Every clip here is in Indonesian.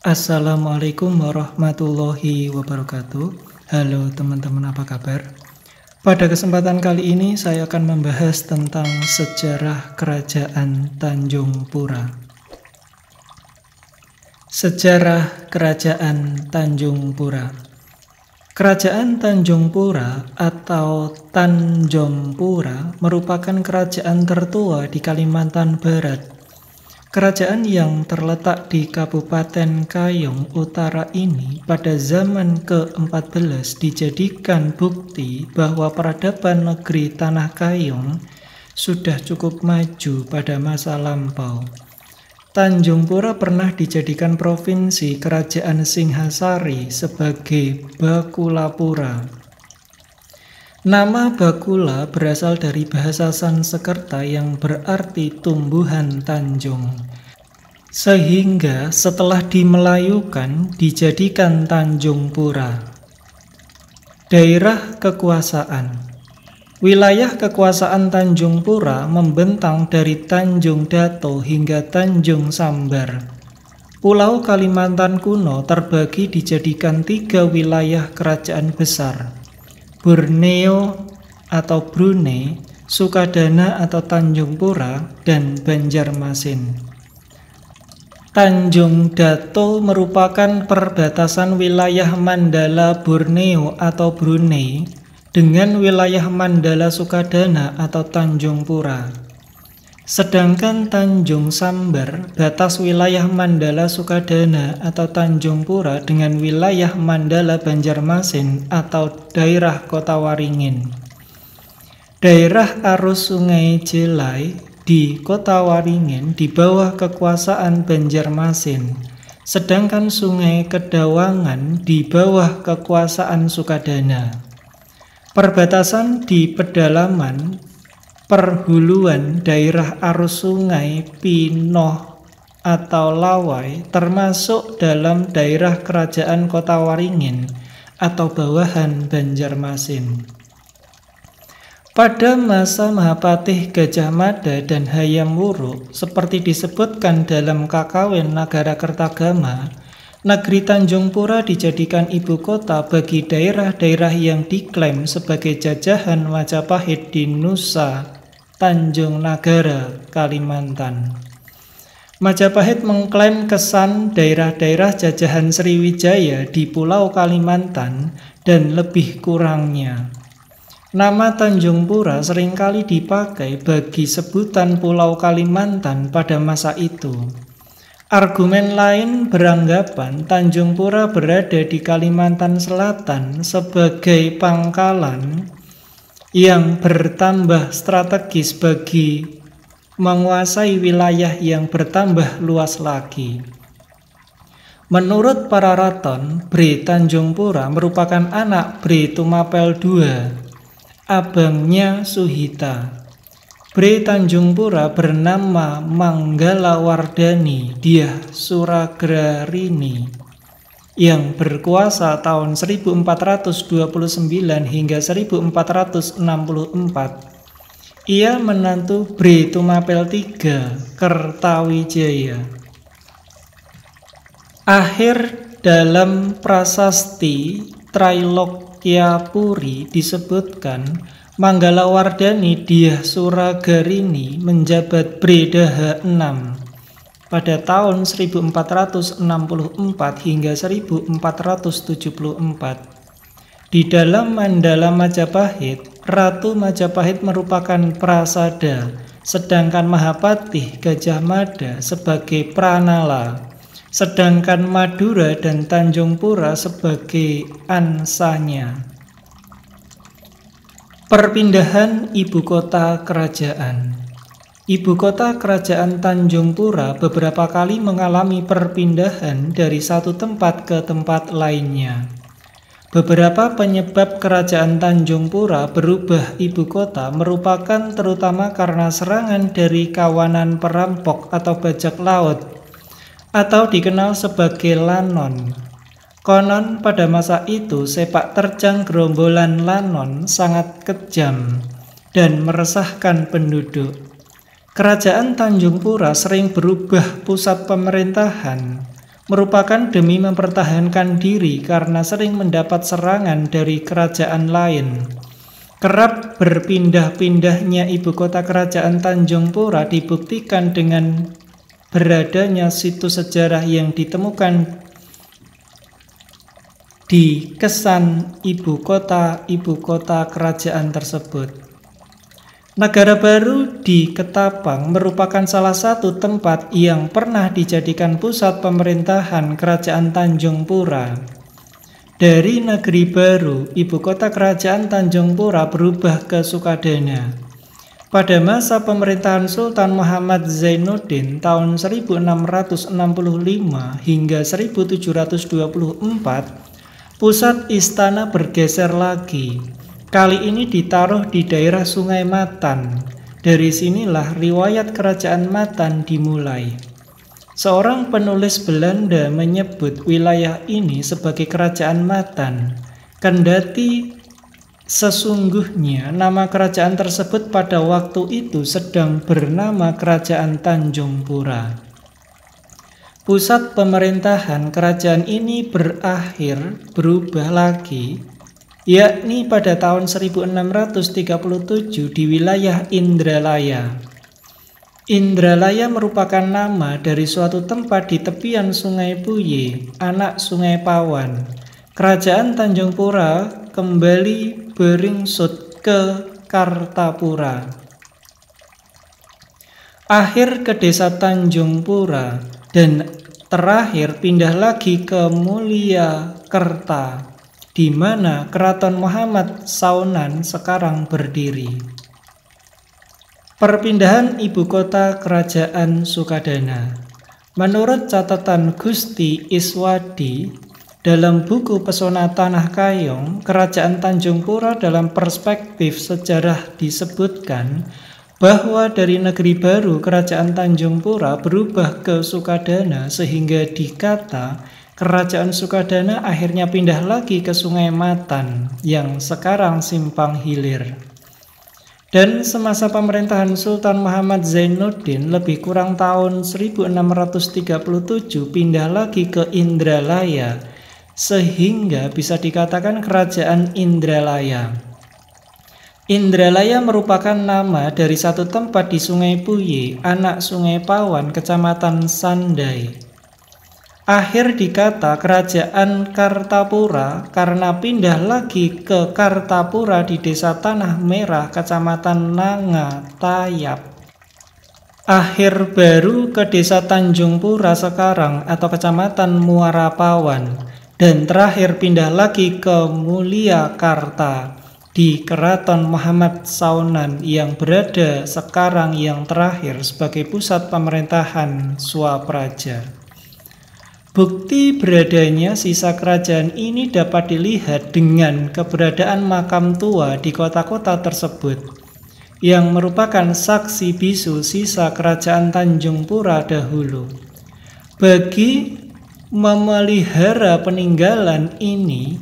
Assalamualaikum warahmatullahi wabarakatuh. Halo teman-teman, apa kabar? Pada kesempatan kali ini saya akan membahas tentang sejarah Kerajaan Tanjung Pura. Sejarah Kerajaan Tanjung Pura. Kerajaan Tanjung Pura atau Tanjongpura merupakan kerajaan tertua di Kalimantan Barat. Kerajaan yang terletak di Kabupaten Kayong Utara ini pada zaman ke-14 dijadikan bukti bahwa peradaban negeri Tanah Kayong sudah cukup maju pada masa lampau. Tanjung Pura pernah dijadikan provinsi Kerajaan Singhasari sebagai Bakulapura. Nama Bakula berasal dari bahasa Sanskerta yang berarti tumbuhan tanjung. Sehingga setelah dimelayukan dijadikan Tanjung Pura. Daerah kekuasaan. Wilayah kekuasaan Tanjung Pura membentang dari Tanjung Dato hingga Tanjung Sambar. Pulau Kalimantan kuno terbagi dijadikan 3 wilayah kerajaan besar. Borneo atau Brunei, Sukadana atau Tanjung Pura, dan Banjarmasin. Tanjung Dato merupakan perbatasan wilayah Mandala Borneo atau Brunei dengan wilayah Mandala Sukadana atau Tanjung Pura. Sedangkan Tanjung Sambar batas wilayah Mandala Sukadana atau Tanjung Pura dengan wilayah Mandala Banjarmasin atau daerah Kota Waringin. Daerah arus Sungai Jelai di Kota Waringin di bawah kekuasaan Banjarmasin, sedangkan Sungai Kedawangan di bawah kekuasaan Sukadana. Perbatasan di pedalaman perhuluan daerah arus sungai Pinoh atau Lawai termasuk dalam daerah kerajaan Kota Waringin atau bawahan Banjarmasin. Pada masa Mahapatih Gajah Mada dan Hayam Wuruk, seperti disebutkan dalam Kakawin Nagarakertagama, negeri Tanjung Pura dijadikan ibu kota bagi daerah-daerah yang diklaim sebagai jajahan Majapahit di Nusa Tanjung Nagara, Kalimantan. Majapahit mengklaim kesan daerah-daerah jajahan Sriwijaya di Pulau Kalimantan dan lebih kurangnya. Nama Tanjung Pura seringkali dipakai bagi sebutan Pulau Kalimantan pada masa itu. Argumen lain beranggapan Tanjung Pura berada di Kalimantan Selatan sebagai pangkalan yang bertambah strategis bagi menguasai wilayah yang bertambah luas lagi. Menurut para raton, Bre Tanjung Pura merupakan anak Bre Tumapel II, abangnya Suhita. Bre Tanjung Pura bernama Manggalawardhani Dyah Suragrarini yang berkuasa tahun 1429 hingga 1464. Ia menantu Bre Tumapel III Kertawijaya. Akhir dalam prasasti Trailokyapuri disebutkan Manggalawardhani Dyah Suragrarini menjabat Bre Daha VI pada tahun 1464 hingga 1474. Di dalam Mandala Majapahit, Ratu Majapahit merupakan prasada, sedangkan Mahapatih Gajah Mada sebagai pranala, sedangkan Madura dan Tanjung Pura sebagai ansanya. Perpindahan ibu kota kerajaan. Ibu kota kerajaan Tanjung Pura beberapa kali mengalami perpindahan dari satu tempat ke tempat lainnya. Beberapa penyebab kerajaan Tanjung Pura berubah ibu kota merupakan terutama karena serangan dari kawanan perampok atau bajak laut, atau dikenal sebagai Lanon. Konon pada masa itu sepak terjang gerombolan Lanon sangat kejam dan meresahkan penduduk. Kerajaan Tanjung Pura sering berubah pusat pemerintahan merupakan demi mempertahankan diri karena sering mendapat serangan dari kerajaan lain. Kerap berpindah-pindahnya ibu kota kerajaan Tanjung Pura dibuktikan dengan beradanya situs sejarah yang ditemukan di kesan ibu kota kerajaan tersebut. Negara baru di Ketapang merupakan salah satu tempat yang pernah dijadikan pusat pemerintahan kerajaan Tanjung Pura. Dari negeri baru, ibu kota kerajaan Tanjung Pura berubah ke Sukadana. Pada masa pemerintahan Sultan Muhammad Zainuddin tahun 1665 hingga 1724, pusat istana bergeser lagi. Kali ini ditaruh di daerah Sungai Matan. Dari sinilah riwayat kerajaan Matan dimulai. Seorang penulis Belanda menyebut wilayah ini sebagai Kerajaan Matan. Kendati sesungguhnya nama kerajaan tersebut pada waktu itu sedang bernama Kerajaan Tanjung Pura. Pusat pemerintahan kerajaan ini berubah lagi, yakni pada tahun 1637 di wilayah Indralaya. Indralaya merupakan nama dari suatu tempat di tepian Sungai Puye, anak Sungai Pawan. Kerajaan Tanjung Pura kembali beringsut ke Kartapura. Akhir ke desa Tanjung Pura dan terakhir pindah lagi ke Mulyakerta, di mana Keraton Muhammad Saunan sekarang berdiri. Perpindahan ibu kota kerajaan Sukadana. Menurut catatan Gusti Iswadi dalam buku Pesona Tanah Kayong, Kerajaan Tanjung Pura dalam perspektif sejarah disebutkan bahwa dari negeri baru Kerajaan Tanjung Pura berubah ke Sukadana sehingga dikata Kerajaan Sukadana akhirnya pindah lagi ke Sungai Matan yang sekarang Simpang Hilir. Dan semasa pemerintahan Sultan Muhammad Zainuddin lebih kurang tahun 1637 pindah lagi ke Indralaya sehingga bisa dikatakan Kerajaan Indralaya. Indralaya merupakan nama dari satu tempat di Sungai Puye, anak Sungai Pawan, Kecamatan Sandai. Akhir dikata Kerajaan Kartapura karena pindah lagi ke Kartapura di Desa Tanah Merah, Kecamatan Nangatayap. Akhir baru ke Desa Tanjung Pura sekarang atau Kecamatan Muara Pawan. Dan terakhir pindah lagi ke Mulyakerta di Keraton Muhammad Saunan yang berada sekarang yang terakhir sebagai pusat pemerintahan Swapraja. Bukti beradanya sisa kerajaan ini dapat dilihat dengan keberadaan makam tua di kota-kota tersebut, yang merupakan saksi bisu sisa kerajaan Tanjung Pura dahulu. Bagi memelihara peninggalan ini,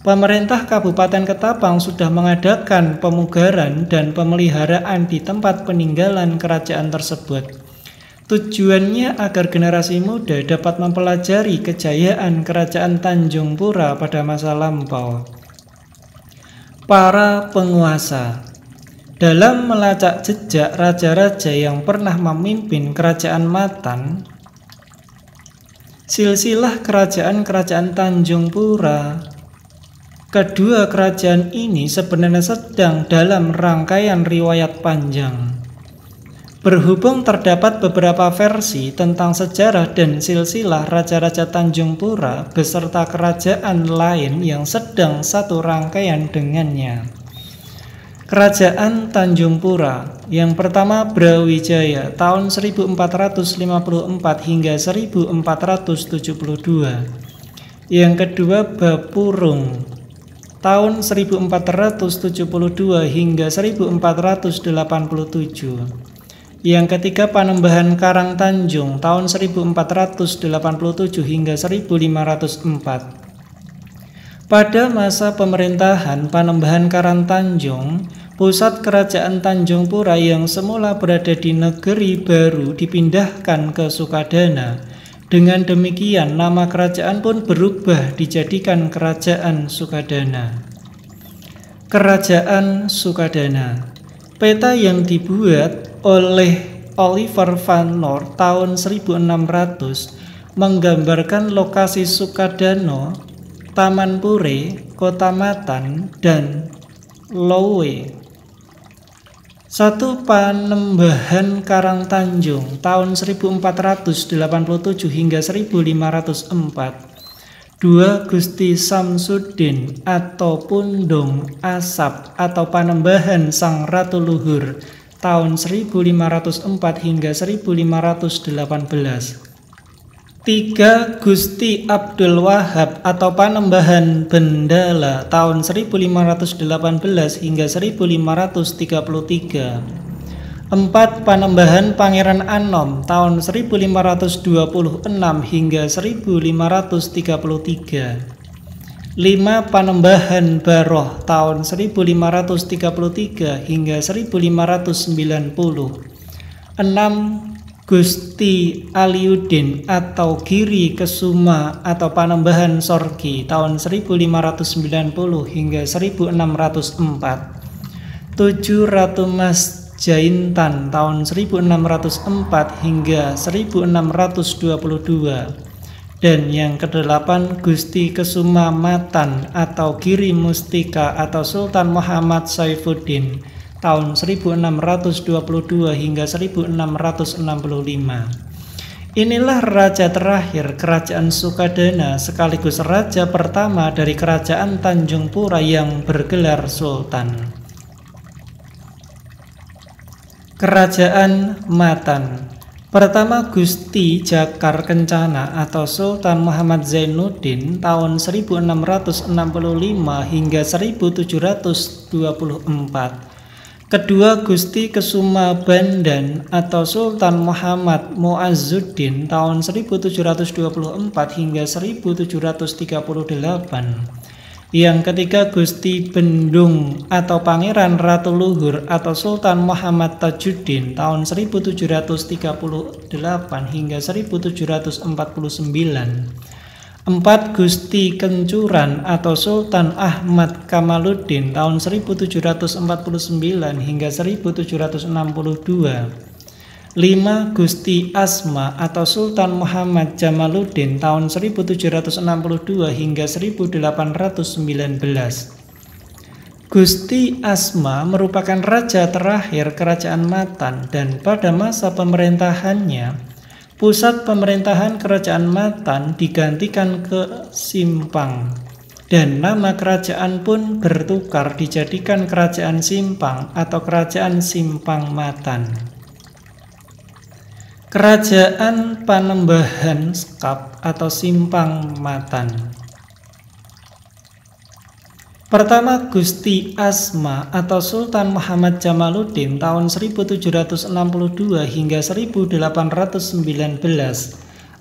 pemerintah Kabupaten Ketapang sudah mengadakan pemugaran dan pemeliharaan di tempat peninggalan kerajaan tersebut. Tujuannya agar generasi muda dapat mempelajari kejayaan kerajaan Tanjung Pura pada masa lampau. Para penguasa. Dalam melacak jejak raja-raja yang pernah memimpin kerajaan Matan, silsilah kerajaan-kerajaan Tanjung Pura, kedua kerajaan ini sebenarnya sedang dalam rangkaian riwayat panjang. Berhubung terdapat beberapa versi tentang sejarah dan silsilah raja-raja Tanjung Pura beserta kerajaan lain yang sedang satu rangkaian dengannya. Kerajaan Tanjung Pura yang pertama Brawijaya tahun 1454 hingga 1472. Yang kedua Bapurung tahun 1472 hingga 1487. Yang ketiga Panembahan Karang Tanjung tahun 1487 hingga 1504. Pada masa pemerintahan Panembahan Karang Tanjung, pusat kerajaan Tanjung Pura yang semula berada di negeri baru dipindahkan ke Sukadana Dengan demikian, nama kerajaan pun berubah dijadikan Kerajaan Sukadana. Kerajaan Sukadana. Peta yang dibuat oleh Oliver van Noort tahun 1600 menggambarkan lokasi Sukadana, Taman Pure, Kota Matan, dan Loue. Satu Panembahan Karangtanjung tahun 1487 hingga 1504. Dua Gusti Samsudin atau Pundung Asap atau Panembahan Sang Ratu Luhur tahun 1504 hingga 1518. 3 Gusti Abdul Wahab atau Panembahan Bendala tahun 1518 hingga 1533. 4 Panembahan Pangeran Anom tahun 1526 hingga 1533. 5 Panembahan Baroh tahun 1533 hingga 1590. 6 Gusti Aliuddin atau Giri Kesuma atau Panembahan Sorgi tahun 1590 hingga 1604. 7 Ratu Mas Jaintan tahun 1604 hingga 1622. Dan yang ke-8 Gusti Kesuma Matan atau Giri Mustika atau Sultan Muhammad Saifuddin tahun 1622 hingga 1665. Inilah raja terakhir Kerajaan Sukadana sekaligus raja pertama dari Kerajaan Tanjung Pura yang bergelar Sultan. Kerajaan Matan. Pertama Gusti Jakar Kencana atau Sultan Muhammad Zainuddin tahun 1665 hingga 1724. Kedua Gusti Kesuma Bandan atau Sultan Muhammad Muazzuddin tahun 1724 hingga 1738. Yang ketiga Gusti Bendung atau Pangeran Ratu Luhur atau Sultan Muhammad Tajuddin tahun 1738 hingga 1749. 4 Gusti Kencuran atau Sultan Ahmad Kamaluddin tahun 1749 hingga 1762. 5 Gusti Asma atau Sultan Muhammad Jamaluddin tahun 1762 hingga 1819. Gusti Asma merupakan raja terakhir Kerajaan Matan dan pada masa pemerintahannya pusat pemerintahan Kerajaan Matan digantikan ke Simpang dan nama kerajaan pun bertukar dijadikan Kerajaan Simpang atau Kerajaan Simpang Matan. Kerajaan Panembahan Skap atau Simpang Matan. Pertama Gusti Asma atau Sultan Muhammad Jamaluddin tahun 1762 hingga 1819,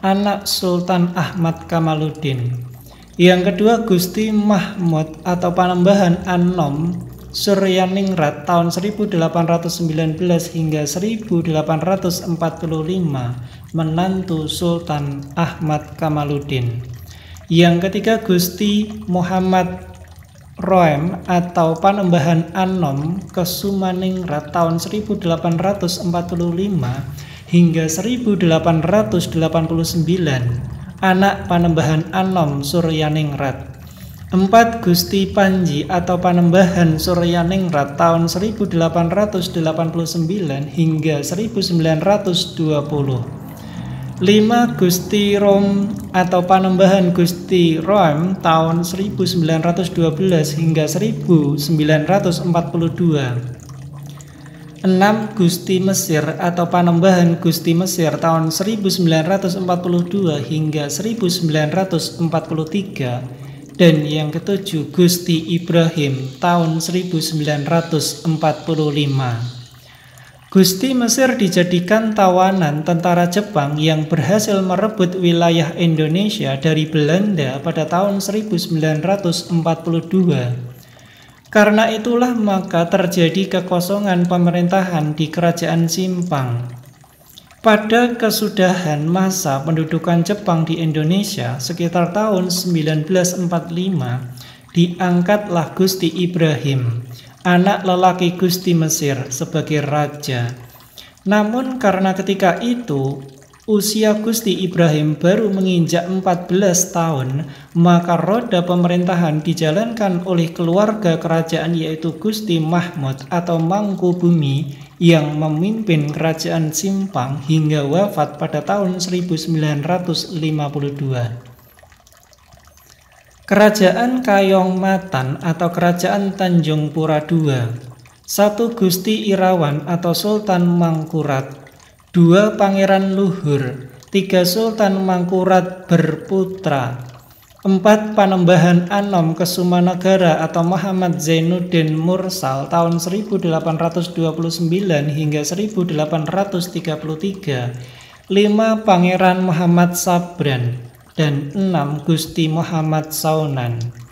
anak Sultan Ahmad Kamaluddin. Yang kedua Gusti Mahmud atau Panembahan Anom Suryaningrat tahun 1819 hingga 1845, menantu Sultan Ahmad Kamaluddin. Yang ketiga Gusti Muhammad Roem atau Panembahan Anom Kesumaningrat tahun 1845 hingga 1889, anak Panembahan Anom Suryaningrat. 4 Gusti Panji atau Panembahan Suryaningrat tahun 1889 hingga 1920. 5 Gusti Rom atau Panembahan Gusti Roem tahun 1912 hingga 1942. 6 Gusti Mesir atau Panembahan Gusti Mesir tahun 1942 hingga 1943. Dan yang ketujuh Gusti Ibrahim tahun 1945. Gusti Mesir dijadikan tawanan tentara Jepang yang berhasil merebut wilayah Indonesia dari Belanda pada tahun 1942. Karena itulah maka terjadi kekosongan pemerintahan di Kerajaan Simpang. Pada kesudahan masa pendudukan Jepang di Indonesia sekitar tahun 1945, diangkatlah Gusti Ibrahim, anak lelaki Gusti Mesir, sebagai raja. Namun karena ketika itu usia Gusti Ibrahim baru menginjak 14 tahun, maka roda pemerintahan dijalankan oleh keluarga kerajaan yaitu Gusti Mahmud atau Mangkubumi yang memimpin kerajaan Simpang hingga wafat pada tahun 1952. Kerajaan Kayong Matan atau Kerajaan Tanjung Pura II. 1 Gusti Irawan atau Sultan Mangkurat, 2 Pangeran Luhur, 3 Sultan Mangkurat berputra, 4 Panembahan Anom Kesumanegara atau Muhammad Zainuddin Mursal tahun 1829 hingga 1833, 5 Pangeran Muhammad Sabran, dan 6 Gusti Muhammad Saunan.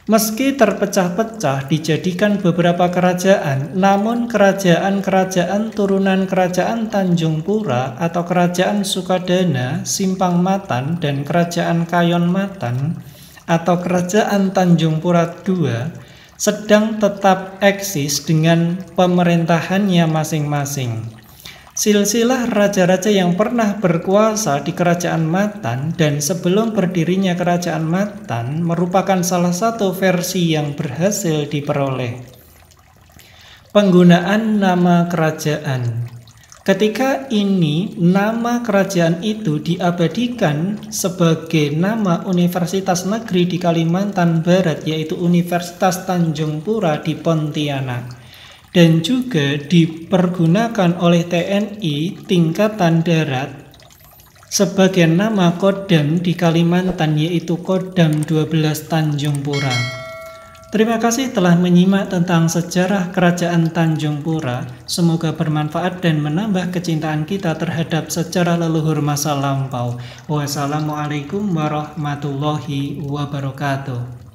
Meski terpecah-pecah dijadikan beberapa kerajaan, namun kerajaan-kerajaan turunan Kerajaan Tanjung Pura atau Kerajaan Sukadana, Simpang Matan, dan Kerajaan Kayon Matan atau Kerajaan Tanjung Pura II sedang tetap eksis dengan pemerintahannya masing-masing. Silsilah raja-raja yang pernah berkuasa di Kerajaan Matan dan sebelum berdirinya Kerajaan Matan merupakan salah satu versi yang berhasil diperoleh. Penggunaan nama kerajaan. Ketika ini, nama kerajaan itu diabadikan sebagai nama Universitas Negeri di Kalimantan Barat, yaitu Universitas Tanjung Pura di Pontianak. Dan juga dipergunakan oleh TNI Tingkatan Darat sebagai nama Kodam di Kalimantan, yaitu Kodam 12 Tanjung Pura. Terima kasih telah menyimak tentang sejarah Kerajaan Tanjung Pura. Semoga bermanfaat dan menambah kecintaan kita terhadap sejarah leluhur masa lampau. Wassalamualaikum warahmatullahi wabarakatuh.